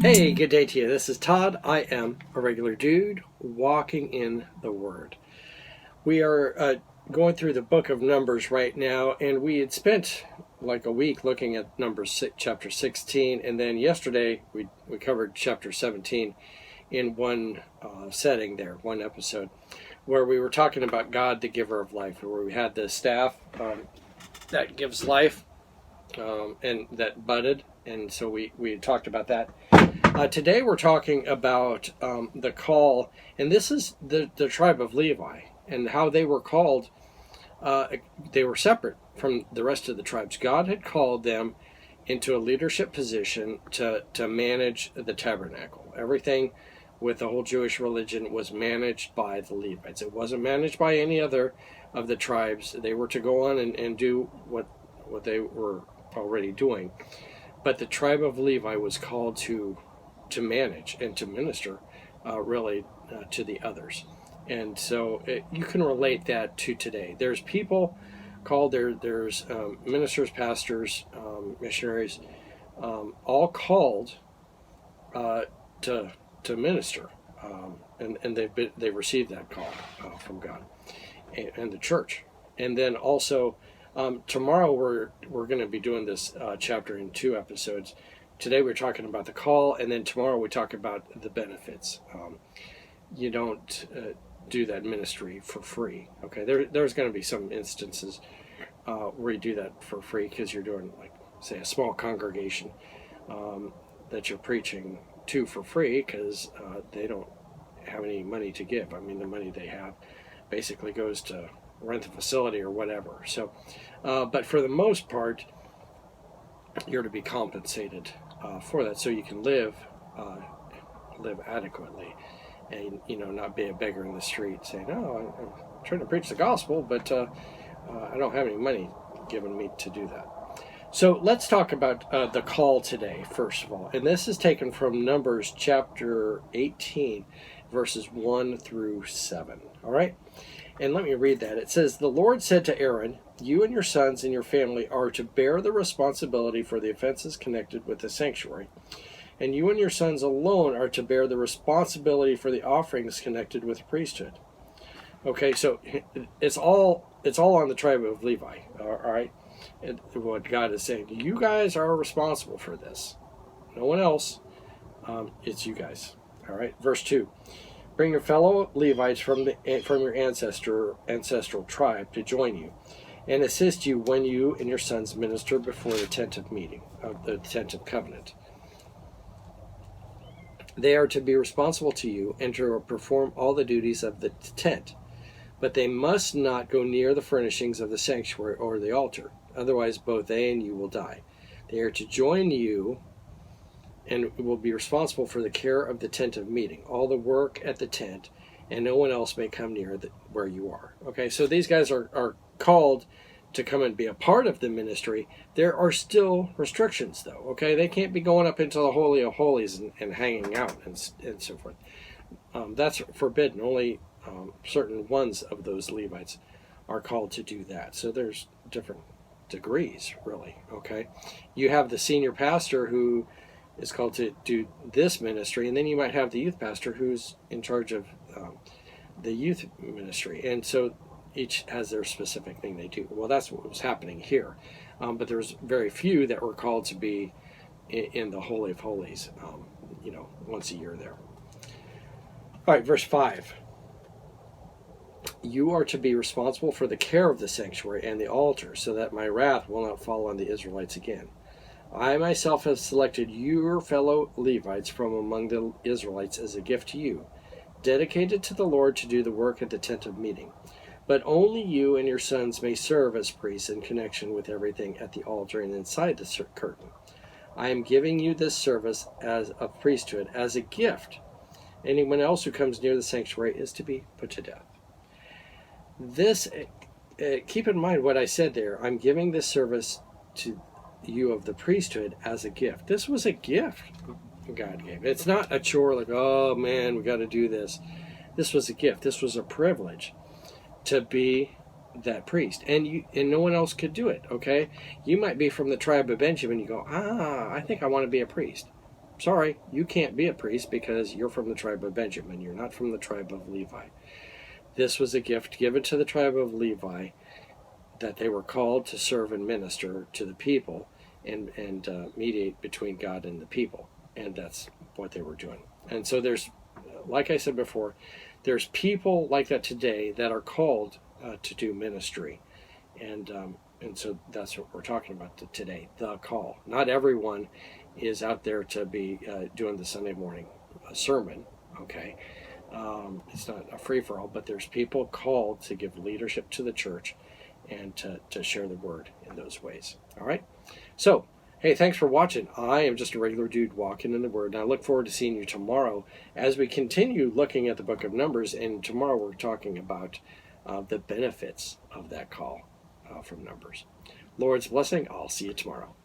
Hey, good day to you. This is Todd. I am a regular dude walking in the Word. We are going through the book of Numbers right now, and we had spent like a week looking at chapter 16, and then yesterday we covered chapter 17 in one setting there, one episode, where we were talking about God, the giver of life, where we had the staff that gives life and that budded, and so we talked about that. Today we're talking about the call, and this is the tribe of Levi and how they were called. They were separate from the rest of the tribes. God had called them into a leadership position to manage the tabernacle. Everything with the whole Jewish religion was managed by the Levites. It wasn't managed by any other of the tribes. They were to go on and do what they were already doing. But the tribe of Levi was called to manage and to minister to the others. And so you can relate that to today. There's people called, there's ministers, pastors, missionaries, all called to minister. And they've received that call from God and the church. And then also tomorrow we're going to be doing this chapter in 2 episodes. Today we're talking about the call, and then tomorrow we talk about the benefits. You don't do that ministry for free. Okay, there's going to be some instances where you do that for free because you're doing, like, say, a small congregation that you're preaching to for free because they don't have any money to give. I mean, the money they have basically goes to rent the facility or whatever. So, but for the most part, you're to be compensated for that, so you can live adequately, and not be a beggar in the street saying, "Oh, I'm trying to preach the gospel, but I don't have any money given me to do that." So let's talk about the call today, first of all, and this is taken from Numbers chapter 18, verses 1 through 7. All right. And let me read that. It says, "The Lord said to Aaron, 'You and your sons and your family are to bear the responsibility for the offenses connected with the sanctuary. And you and your sons alone are to bear the responsibility for the offerings connected with the priesthood.'" Okay, so it's all on the tribe of Levi. All right, what God is saying, you guys are responsible for this. No one else. It's you guys. All right, verse 2. "Bring your fellow Levites from your ancestral tribe to join you, and assist you when you and your sons minister before the tent of meeting, of the tent of covenant. They are to be responsible to you and to perform all the duties of the tent, but they must not go near the furnishings of the sanctuary or the altar. Otherwise, both they and you will die. They are to join you and will be responsible for the care of the tent of meeting, all the work at the tent, and no one else may come near where you are." Okay, so these guys are called to come and be a part of the ministry. There are still restrictions, though. Okay, they can't be going up into the Holy of Holies and hanging out and so forth. That's forbidden. Only certain ones of those Levites are called to do that. So there's different degrees, really. Okay, you have the senior pastor who is called to do this ministry, and then you might have the youth pastor who's in charge of the youth ministry, and so each has their specific thing they do. Well, that's what was happening here, but there's very few that were called to be in the Holy of Holies, once a year there. All right, verse 5. "You are to be responsible for the care of the sanctuary and the altar, so that my wrath will not fall on the Israelites again. I myself have selected your fellow Levites from among the Israelites as a gift to you, dedicated to the Lord to do the work at the tent of meeting. But only you and your sons may serve as priests in connection with everything at the altar and inside the curtain. I am giving you this service as a priesthood as a gift. Anyone else who comes near the sanctuary is to be put to death." This, keep in mind what I said there. I'm giving this service to you of the priesthood as a gift. This was a gift God gave. It's not a chore like, oh man, we got to do this. This was a gift. This was a privilege to be that priest, and no one else could do it. Okay, you might be from the tribe of Benjamin. You go, I think I want to be a priest. sorry, you can't be a priest because you're from the tribe of Benjamin. You're not from the tribe of Levi. This was a gift given to the tribe of Levi, that they were called to serve and minister to the people and mediate between God and the people. And that's what they were doing. And so there's, like I said before, there's people like that today that are called to do ministry. And so that's what we're talking about today, the call. Not everyone is out there to be doing the Sunday morning sermon, okay? It's not a free-for-all, but there's people called to give leadership to the church and to share the word in those ways. All right? So, hey, thanks for watching. I am just a regular dude walking in the word, and I look forward to seeing you tomorrow as we continue looking at the book of Numbers, and tomorrow we're talking about the benefits of that call from Numbers. Lord's blessing. I'll see you tomorrow.